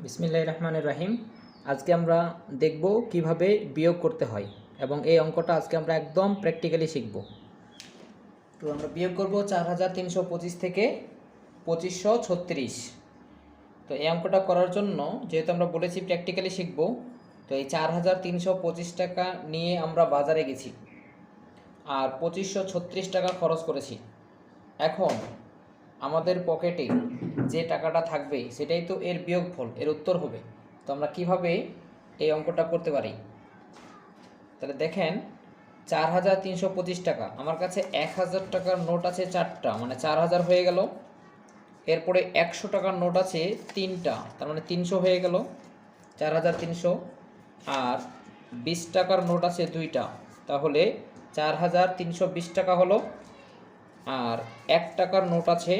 বিসমিল্লাহির রহমানির রহিম। আজকে আমরা দেখব কিভাবে বিয়োগ করতে হয় এবং এই অঙ্কটা আজকে আমরা একদম প্র্যাকটিক্যালি শিখব। তো আমরা বিয়োগ করব 4325 থেকে 2536। তো এই অঙ্কটা করার জন্য যেহেতু আমরা বলেছি প্র্যাকটিক্যালি শিখব, তো এই 4325 টাকা নিয়ে আমরা বাজারে গেছি আর 2536 টাকা খরচ করেছি। এখন আমাদের পকেটে যে টাকাটা থাকবে সেটাই তো এর বিয়োগফল, এর উত্তর হবে। তো আমরা কিভাবে এই অঙ্কটা করতে পারি? তাহলে দেখেন, 4325 টাকা, আমার কাছে 1000 টাকার নোট আছে 4টা, মানে 4000 হয়ে গেল। এরপরে 100 টাকার নোট আছে 3টা, তার মানে 300 হয়ে গেল, 4300। আর 20 টাকার নোট আছে 2টা, তাহলে 4320 টাকা হলো। আর 1 টাকার নোট আছে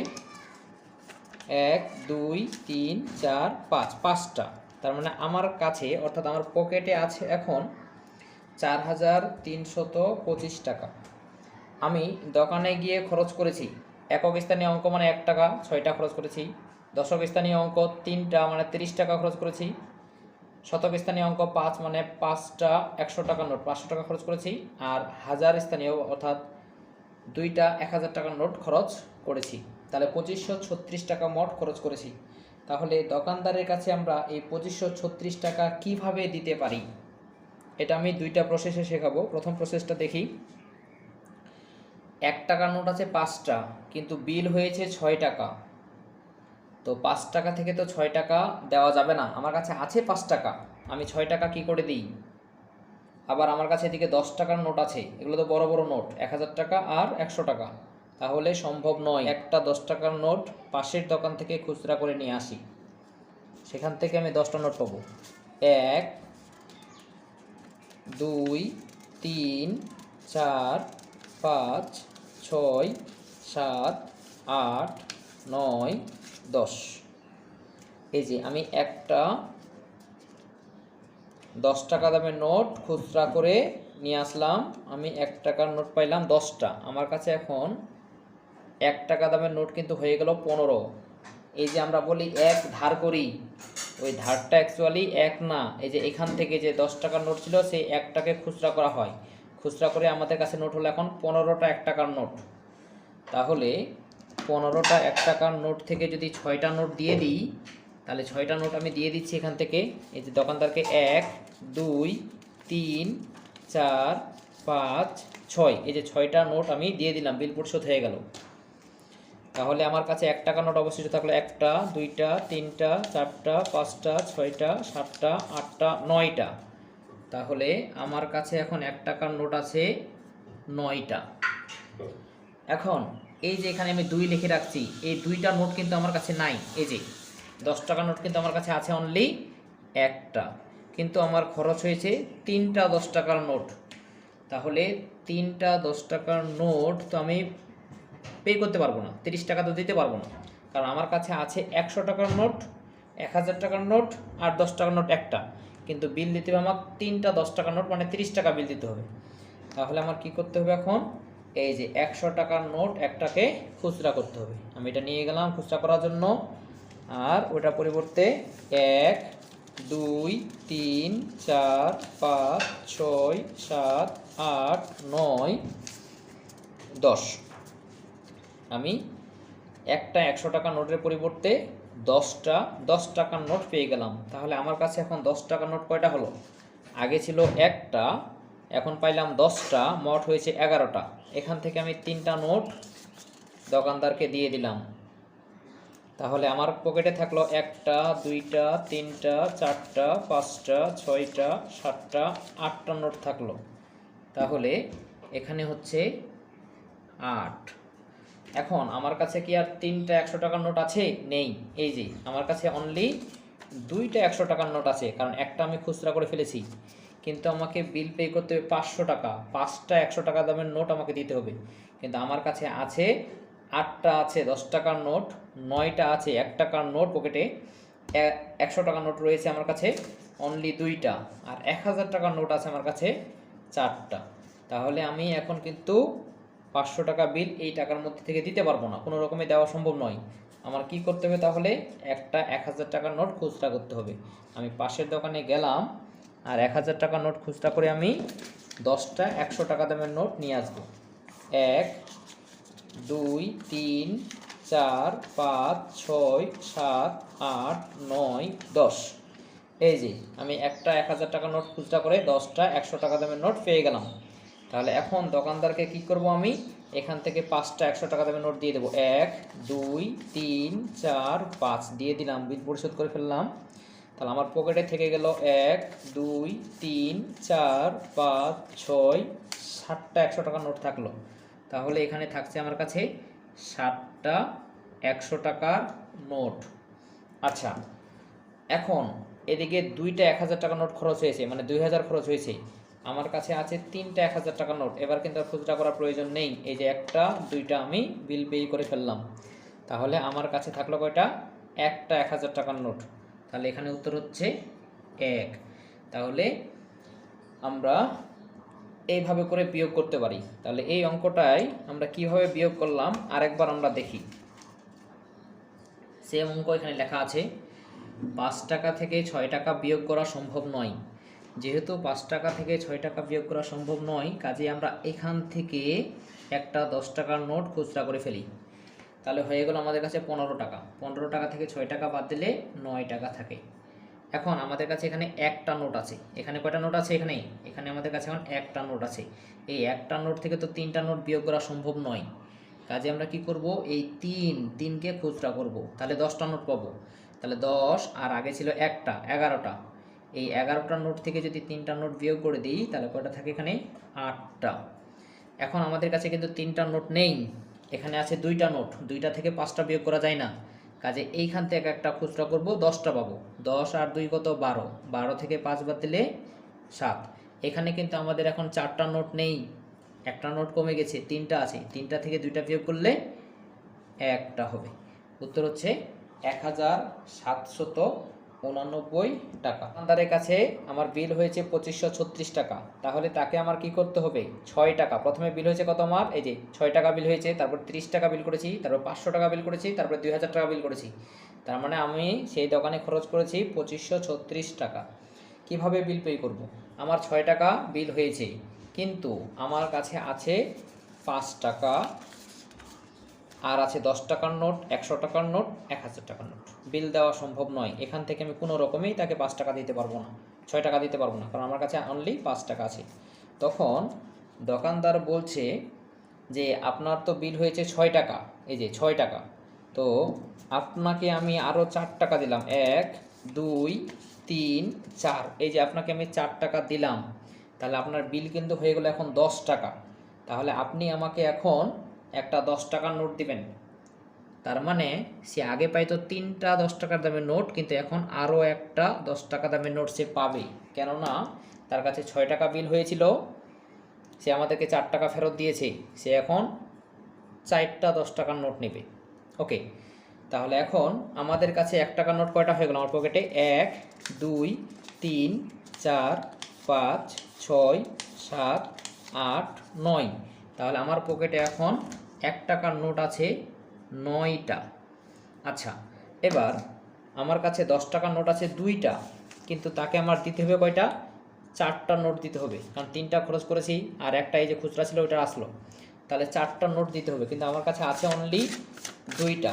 1 2 3 4 5, 5টা, তার মানে আমার কাছে অর্থাৎ আমার পকেটে আছে এখন 4325 টাকা। আমি দোকানে গিয়ে খরচ করেছি, একক স্থানীয় অঙ্ক মানে 1 টাকা, 6টা খরচ করেছি। দশক স্থানীয় অঙ্ক 3টা মানে 30 টাকা খরচ করেছি। শতক স্থানীয় অঙ্ক 5 মানে 5টা 100 টাকার নোট, 500 টাকা খরচ করেছি। আর হাজার স্থানীয় অর্থাৎ 2টা 1000 টাকার নোট খরচ করেছি। তাহলে 2536 টাকা মোট খরচ করেছি। তাহলে দোকানদারের কাছে আমরা এই 2536 টাকা কিভাবে দিতে পারি, এটা আমি 2টা প্রসেসে শেখাবো। প্রথম প্রসেসটা দেখি। 1 টাকার নোট আছে 5টা, কিন্তু বিল হয়েছে 6 টাকা। তো 5 টাকা থেকে তো 6 টাকা দেওয়া যাবে না, আমার কাছে আছে 5 টাকা, আমি 6 টাকা কি করে দিই? আবার আমার কাছে এদিকে 10 টাকার নোট আছে, এগুলো তো বড় বড় নোট, 1000 টাকা আর 100 টাকা। তাহলে সম্ভব নয় একটা 10 টাকার নোট পাশের দোকান থেকে খুচরা করে নিয়ে আসি, সেখান থেকে আমি 10টা নোট পাবো। 1 2 3 4 5 6 7 8 9 10। এই যে আমি একটা 10 টাকা দামের নোট খুচরা করে নিয়ে আসলাম, আমি 1 টাকার নোট পাইলাম 10টা। আমার কাছে এখন 1 টাকা দামের নোট কিন্তু হয়ে গেল 15। এই যে আমরা বলি 1 ধার করি, ওই ধারটা অ্যাকচুয়ালি 1 না, এই যে এখান থেকে যে 10 টাকার নোট ছিল সেই 1টাকে খুচরা করা হয়, খুচরা করে আমাদের কাছে নোট হলো এখন 15টা 1 টাকার নোট। তাহলে 15টা 1 টাকার নোট থেকে যদি 6টা নোট দিয়ে দিই, তাহলে 6টা নোট আমি দিয়ে দিচ্ছি এখান থেকে। এই যে দোকানদারকে 1 2 3 4 5 6, এই যে 6টা নোট আমি দিয়ে দিলাম, বিল পরিশোধ হয়ে গেল। তাহলে আমার কাছে 1 টাকা নোট অবশিষ্ট থাকলো 1টা 2টা 3টা 4টা 5টা 6টা 7টা 8টা 9টা। তাহলে আমার কাছে এখন 1 টাকার নোট আছে 9টা। এখন এই যে এখানে আমি 2 লিখে রাখছি, এই 2টা নোট কিন্তু আমার কাছে নাই। এই যে 10 টাকার নোট কিন্তু আমার কাছে আছে অনলি 1টা, কিন্তু আমার খরচ হয়েছে 3টা 10 টাকার নোট। তাহলে 3টা 10 টাকার নোট তো আমি পে করতে পারবো না, 30 টাকা তো দিতে পারবো না, কারণ আমার কাছে আছে 100 টাকার নোট, 1000 টাকার নোট আর 10 টাকার নোট একটা, কিন্তু বিল দিতে হবে আমার 3টা 10 টাকার নোট, মানে 30 টাকা বিল দিতে হবে। তাহলে আমার কি করতে হবে এখন? এই যে 100 টাকার নোট একটাকে খুচরা করতে হবে। আমি এটা নিয়ে গেলাম খুচরা করার জন্য, আর ওটা পরিবর্তে 1 2 3 4 5 6 7 8 9 10, আমি একটা 100 টাকার নোটের পরিবর্তে 10টা 10 টাকার নোট পেয়ে গেলাম। তাহলে আমার কাছে এখন 10 টাকার নোট কয়টা হলো? আগে ছিল একটা, এখন পাইলাম 10টা, মোট হয়েছে 11টা। এখান থেকে আমি 3টা নোট দোকানদারকে দিয়ে দিলাম। তাহলে আমার পকেটে থাকলো 1টা 2টা 3টা 4টা 5টা 6টা 7টা 8টা নোট থাকলো। তাহলে এখানে হচ্ছে 8। এখন আমার কাছে কি আর 3টা 100 টাকার নোট আছে? নেই। এই যে আমার কাছে অনলি 2টা 100 টাকার নোট আছে, কারণ একটা আমি খুচরা করে ফেলেছি, কিন্তু আমাকে বিল পে করতে হবে 500 টাকা, 5টা 100 টাকা দামের নোট আমাকে দিতে হবে। কিন্তু আমার কাছে আছে 8টা আছে 10 টাকার নোট, 9টা আছে 1 টাকার নোট, পকেটে 100 টাকার নোট রয়েছে আমার কাছে অনলি 2টা, আর 1000 টাকার নোট আছে আমার কাছে 4টা। তাহলে আমি এখন কিন্তু 500 টাকা বিল এই টাকার মধ্যে থেকে দিতে পারবো না, কোনো রকমে দেওয়া সম্ভব নয়। আমার কি করতে হবে তাহলে? একটা 1000 টাকার নোট খুচরা করতে হবে। আমি পাশের দোকানে গেলাম আর 1000 টাকার নোট খুচরা করে আমি 10টা 100 টাকা দামের নোট নিয়ে আসবো। 1 2 3 4 5 6 7 8 9 10। এই যে আমি একটা 1000 টাকার নোট খুচরা করে 10টা 100 টাকা দামের নোট পেয়ে গেলাম। তাহলে এখন দোকানদারকে কি করব? আমি এখান থেকে 5টা 100 টাকা দামের নোট দিয়ে দেবো। 1 2 3 4 5 দিয়ে দিলাম, বিল পরিশোধ করে ফেললাম। তাহলে আমার পকেটে থেকে গেল 1 2 3 4 5 6 7টা 100 টাকার নোট থাকলো। তাহলে এখানে থাকছে আমার কাছে 7টা 100 টাকার নোট। আচ্ছা, এখন এদিকে 2টা 1000 টাকার নোট খরচ হয়েছে, মানে 2000 খরচ হয়েছে। আমার কাছে আছে 3টা 1000 টাকার নোট। এবার কিন্তু আর খুচরা করার প্রয়োজন নেই। এই যে একটা 2টা আমি বিল পে করে ফেললাম। তাহলে আমার কাছে থাকলো কয়টা? একটা 1000 টাকার নোট। তাহলে এখানে উত্তর হচ্ছে 1। তাহলে আমরা এইভাবে করে বিয়োগ করতে পারি। তাহলে এই অঙ্কটাই আমরা কিভাবে বিয়োগ করলাম আরেকবার আমরা দেখি। সেম অঙ্ক এখানে লেখা আছে, 5 টাকা থেকে 6 টাকা বিয়োগ করা সম্ভব নয়। যেহেতু 5 টাকা থেকে 6 টাকা বিয়োগ করা সম্ভব নয়, কাজে আমরা এখান থেকে একটা 10 টাকার নোট খুচরা করে ফেলি। তাহলে হয়ে গেল আমাদের কাছে 15 টাকা। 15 টাকা থেকে 6 টাকা বাদ দিলে 9 টাকা থাকে। এখন আমাদের কাছে এখানে একটা নোট আছে। এখানে কয়টা নোট আছে? এখানে আমাদের কাছে এখন একটা নোট আছে। এই একটা নোট থেকে তো 3টা নোট বিয়োগ করা সম্ভব নয়। কাজে আমরা কি করব? এই 3কে খুচরা করব। তাহলে 10টা নোট পাবো। তাহলে 10 আর আগে ছিল একটা, 11টা। এই 11টা নোট থেকে যদি 3টা নোট বিয়োগ করে দিই তাহলে কয়টা থাকে? এখানে 8টা। এখন আমাদের কাছে কিন্তু 3টা নোট নেই, এখানে আছে 2টা নোট। 2টা থেকে 5টা বিয়োগ করা যায় না, কাজে এইখান থেকে একটা খুচরা করব, 10টা পাবো। 10 আর 2 কত? 12। 12 থেকে 5 বাদ দিলে 7। এখানে কিন্তু আমাদের এখন 4টা নোট নেই, একটা নোট কমে গেছে, 3টা আছে। 3টা থেকে 2টা বিয়োগ করলে একটা হবে। উত্তর হচ্ছে 1789 টাকা। দোকানদারের কাছে আমার বিল হয়েছে 2536 টাকা। তাহলে তাকে আমার কি করতে হবে? 6 টাকা। প্রথমে বিল হয়েছে কত আমার? এই যে 6 টাকা বিল হয়েছে, তারপর 30 টাকা বিল করেছি, তারপর 500 টাকা বিল করেছি, তারপর 2000 টাকা বিল করেছি। তার মানে আমি সেই দোকানে খরচ করেছি 2536 টাকা। কিভাবে বিল পে করব? আমার 6 টাকা বিল হয়েছে, কিন্তু আমার কাছে আছে 5 টাকা, আর আছে 10 টাকার নোট, 100 টাকার নোট, 1000 টাকার নোট। বিল দেওয়া সম্ভব নয়। এখান থেকে আমি কোনো রকমেই তাকে 5 টাকা দিতে পারবো না, 6 টাকা দিতে পারবো না, কারণ আমার কাছে অনলি 5 টাকা আছে। তখন দোকানদার বলছে যে আপনার তো বিল হয়েছে 6 টাকা, এই যে 6 টাকা, তো আপনাকে আমি আরও 4 টাকা দিলাম। 1 2 3 4, এই যে আপনাকে আমি 4 টাকা দিলাম। তাহলে আপনার বিল কিন্তু হয়ে গেল এখন 10 টাকা। তাহলে আপনি আমাকে এখন একটা 10 টাকার নোট দিবেন। তার মানে সে আগে পাইতো 3টা 10 টাকার দামের নোট, কিন্তু এখন আরও একটা 10 টাকা দামের নোট সে পাবে, কেননা তার কাছে 6 টাকা বিল হয়েছিল, সে আমাদেরকে 4 টাকা ফেরত দিয়েছে, সে এখন 4টা 10 টাকার নোট নেবে। ওকে, তাহলে এখন আমাদের কাছে 1 টাকার নোট কয়টা হয়ে গেল আমার পকেটে? 1 2 3 4 5 6 7 8 9। তাহলে আমার পকেটে এখন 1 টাকার নোট আছে 9টা। আচ্ছা, এবার আমার কাছে 10 টাকার নোট আছে 2টা, কিন্তু তাকে আমার দিতে হবে কয়টা? 4টা নোট দিতে হবে, কারণ 3টা খরচ করেছি আর একটা এই যে খুচরা ছিল ওইটা আসলো। তাহলে 4টা নোট দিতে হবে, কিন্তু আমার কাছে আছে অনলি 2টা।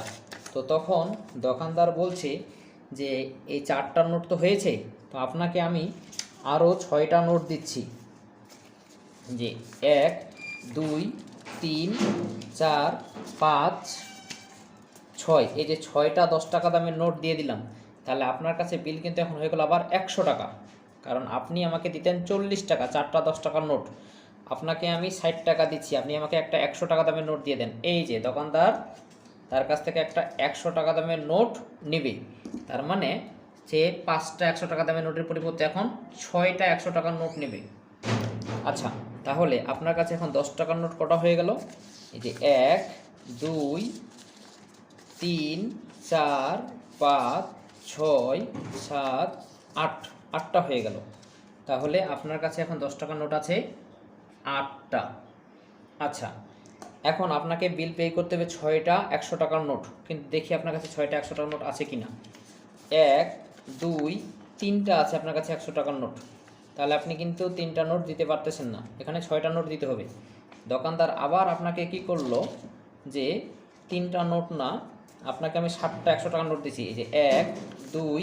তো তখন দোকানদার বলছে যে এই 4টা নোট তো হয়েছে, তো আপনাকে আমি আরও 6টা নোট দিচ্ছি। যে 1 2 3 4 5 6, এই যে 6টা 10 টাকা দামের নোট দিয়ে দিলাম। তাহলে আপনার কাছে বিল কিন্তু এখন হয়ে গেল আবার 100 টাকা, কারণ আপনি আমাকে দিতেন 40 টাকা 4টা 10 টাকার নোট, আপনাকে আমি 60 টাকা দিচ্ছি, আপনি আমাকে একটা 100 টাকা দামের নোট দিয়ে দেন। এই যে দোকানদার তার কাছ থেকে একটা 100 টাকা দামের নোট নেবে, তার মানে সে 5টা 100 টাকা দামের নোটের পরিবর্তে এখন 6টা 100 টাকার নোট নেবে। আচ্ছা, তাহলে আপনার কাছে এখন 10 টাকার নোট কটা হয়ে গেল? এই যে 1 2 3 4 5 6 7 8, 8টা হয়ে গেল। তাহলে আপনার কাছে এখন 10 টাকার নোট আছে 8টা। আচ্ছা, এখন আপনাকে বিল পে করতে হবে 6টা 100 টাকার নোট, কিন্তু দেখি আপনার কাছে 6টা 100 টাকার নোট আছে কি না। 1 2 3টা আছে আপনার কাছে 100 টাকার নোট, তাহলে আপনি কিন্তু 3টা নোট দিতে পারতেছেন না, এখানে 6টা নোট দিতে হবে। দোকানদার আবার আপনাকে কি করলো যে 3টা নোট না, আপনাকে আমি 7টা 100 টাকার নোট দিছি, এই যে 1 2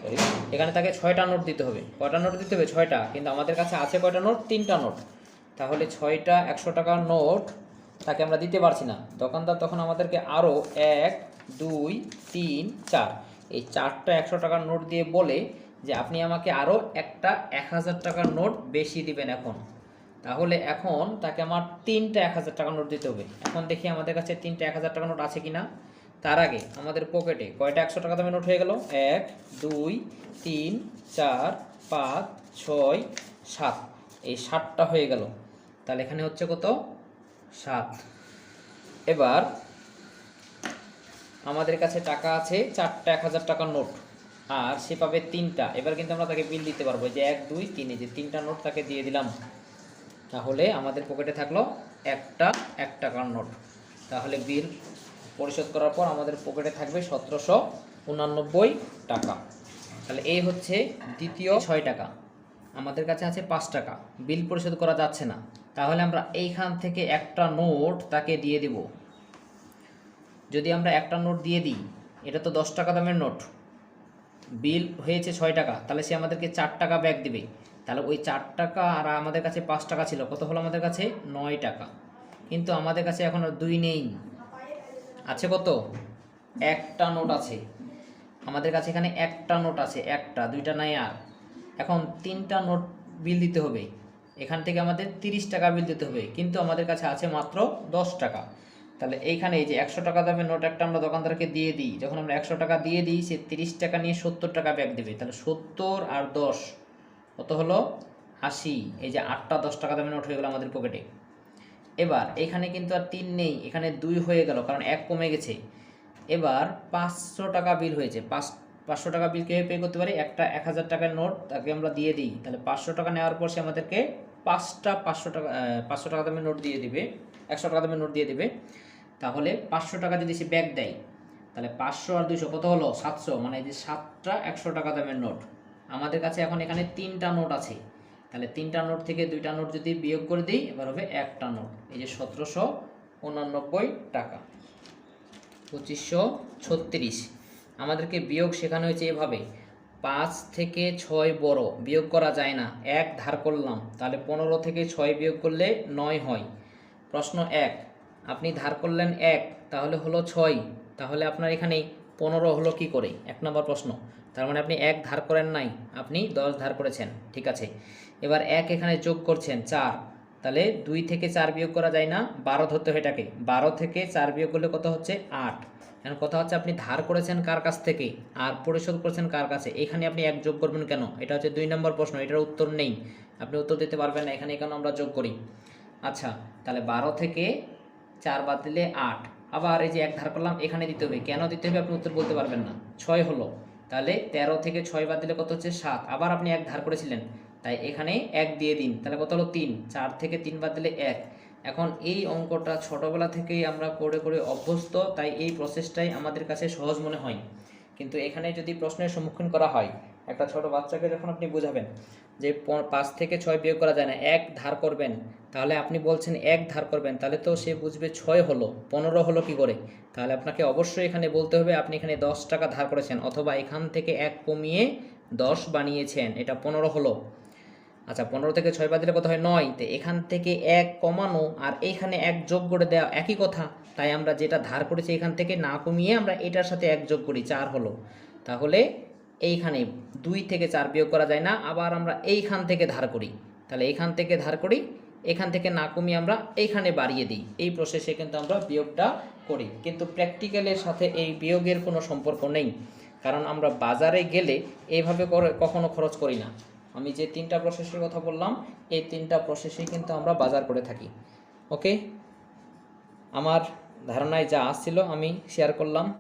সরি, এখানে তাকে 6টা নোট দিতে হবে। কয়টা নোট দিতে হবে? 6টা, কিন্তু আমাদের কাছে আছে কয়টা নোট? 3টা নোট। তাহলে 6টা 100 টাকার নোট তাকে আমরা দিতে পারছি না। দোকানদার তখন আমাদেরকে আরও 1 2 3 4 এই 4টা 100 টাকার নোট দিয়ে বলে যে আপনি আমাকে আরও একটা 1000 টাকার নোট বেশি দিবেন এখন। তাহলে এখন তাকে আমার 3টা 1000 টাকার নোট দিতে হবে। এখন দেখি আমাদের কাছে 3টা 1000 টাকার নোট আছে কি না। তার আগে আমাদের পকেটে কয়টা 100 টাকা দামের নোট হয়ে গেল? 1 2 3 4 5 6 7, এই 7টা হয়ে গেল। তাহলে এখানে হচ্ছে কত? 7। এবার আমাদের কাছে টাকা আছে 4টা 1000 টাকার নোট, আর সে পাবে 3টা। এবার কিন্তু আমরা তাকে বিল দিতে পারবো, যে 1 2 3, এই যে 3টা নোট তাকে দিয়ে দিলাম। তাহলে আমাদের পকেটে থাকলো একটা 1 টাকার নোট। তাহলে বিল পরিশোধ করার পর আমাদের পকেটে থাকবে 1789 টাকা। তাহলে এই হচ্ছে দ্বিতীয় 6 টাকা। আমাদের কাছে আছে 5 টাকা, বিল পরিশোধ করা যাচ্ছে না, তাহলে আমরা এইখান থেকে একটা নোট তাকে দিয়ে দিব। যদি আমরা একটা নোট দিয়ে দিই, এটা তো 10 টাকা দামের নোট, বিল হয়েছে 6 টাকা, তাহলে সে আমাদেরকে 4 টাকা ব্যাক দিবে। তাহলে ওই 4 টাকা আর আমাদের কাছে 5 টাকা ছিল, কত হলো আমাদের কাছে? 9 টাকা। কিন্তু আমাদের কাছে এখন আর 2 নেই, আছে কত? একটা নোট আছে আমাদের কাছে, এখানে একটা নোট আছে, একটা, 2টা নাই আর। এখন 3টা নোট বিল দিতে হবে, এখান থেকে আমাদের 30 টাকা বিল দিতে হবে, কিন্তু আমাদের কাছে আছে মাত্র 10 টাকা। তাহলে এইখানে এই যে 100 টাকা দামের নোট একটা আমরা দোকানদারকে দিয়ে দিই, যখন আমরা 100 টাকা দিয়ে দিই, সে 30 টাকা নিয়ে 70 টাকা ব্যাক দেবে। তাহলে 70 আর 10 কত হলো? 80। এই যে 8টা 10 টাকা দামের নোট হয়ে গেল আমাদের পকেটে। এবার এখানে কিন্তু আর 3 নেই, এখানে 2 হয়ে গেল, কারণ 1 কমে গেছে। এবার 500 টাকা বিল হয়েছে। 500 টাকা বিল কীভাবে পে করতে পারি? একটা 1000 টাকার নোট তাকে আমরা দিয়ে দিই, তাহলে 500 টাকা নেওয়ার পর সে আমাদেরকে 5টা 500 টাকা দামের নোট দিয়ে দিবে, 100 টাকা দামের নোট দিয়ে দিবে। তাহলে 500 টাকা যদি সে ব্যাক দেয়, তাহলে 500 আর 200 কত হলো? 700, মানে এই যে 7টা 100 টাকা দামের নোট। আমাদের কাছে এখন এখানে 3টা নোট আছে, তাহলে 3টা নোট থেকে 2টা নোট যদি বিয়োগ করে দিই, এবার হবে একটা নোট, এই যে 1789 টাকা। 2536 আমাদেরকে বিয়োগ শেখানো হয়েছে এভাবে, 5 থেকে 6 বড়, বিয়োগ করা যায় না। 1 ধার করলাম, তাহলে 15 থেকে 6 বিয়োগ করলে 9 হয়। প্রশ্ন 1, আপনি ধার করলেন 1, তাহলে হলো 6, তাহলে আপনার এখানে 15 হলো কি করে? 1 নম্বর প্রশ্ন। তার মানে আপনি 1 ধার করেন নাই, আপনি 10 ধার করেছেন, ঠিক আছে। এবার 1 এখানে যোগ করছেন 4, তাহলে 2 থেকে 4 বিয়োগ করা যায় না, 12 ধরতে হয় এটাকে। 12 থেকে 4 বিয়োগ করলে কত হচ্ছে? 8। এখন কথা হচ্ছে আপনি ধার করেছেন কার কাছ থেকে আর পরিশোধ করেছেন কার কাছে, এখানে আপনি 1 যোগ করবেন কেন? এটা হচ্ছে 2 নম্বর প্রশ্ন, এটার উত্তর নেই, আপনি উত্তর দিতে পারবেন না, এখানে কেন আমরা যোগ করি। আচ্ছা, তাহলে 12 থেকে 4 বাদ দিলে 8, আবার এই যে 1 ধার করলাম, এখানে দিতে হবে, কেন দিতে হবে আপনি উত্তর বলতে পারবেন না। 6 হলো, তাহলে 13 থেকে 6 বাদ দিলে কত হচ্ছে? 7, আবার আপনি 1 ধার করেছিলেন, তাই এখানে 1 দিয়ে দিন, তাহলে কত হলো? 3। 4 থেকে 3 বাদ দিলে 1। এখন এই অঙ্কটা ছোটোবেলা থেকেই আমরা করে করে অভ্যস্ত, তাই এই প্রসেসটাই আমাদের কাছে সহজ মনে হয়। কিন্তু এখানে যদি প্রশ্নের সম্মুখীন করা হয়, একটা ছোট বাচ্চাকে যখন আপনি বোঝাবেন যে 5 থেকে 6 বিয়োগ করা যায় না, 1 ধার করবেন, তাহলে আপনি বলছেন 1 ধার করবেন, তাহলে তো সে বুঝবে 6 হলো, 15 হলো কি করে। তাহলে আপনাকে অবশ্যই এখানে বলতে হবে আপনি এখানে 10 টাকা ধার করেছেন, অথবা এখান থেকে 1 কমিয়ে 10 বানিয়েছেন, এটা 15 হলো। আচ্ছা, 15 থেকে 6 বাদ দিলে কত হয়? 9। তো এখান থেকে 1 কমানো আর এইখানে 1 যোগ করে দেওয়া একই কথা, তাই আমরা যেটা ধার করেছি এখান থেকে না কমিয়ে আমরা এটার সাথে 1 যোগ করি, 4 হলো। তাহলে এইখানে 2 থেকে 4 বিয়োগ করা যায় না, আবার আমরা এইখান থেকে ধার করি, তাহলে এইখান থেকে ধার করি, এখান থেকে না কমিয়ে আমরা এইখানে বাড়িয়ে দিই, এই প্রসেসে কিন্তু আমরা বিয়োগটা করি। কিন্তু প্র্যাকটিক্যালের সাথে এই বিয়োগের কোনো সম্পর্ক নেই, কারণ আমরা বাজারে গেলে এইভাবে করে কখনো খরচ করি না। আমি যে 3টা প্রসেসের কথা বললাম, এই 3টা প্রসেসেই কিন্তু আমরা বাজার করে থাকি। ওকে, আমার ধারণায় যা আসছিল আমি শেয়ার করলাম।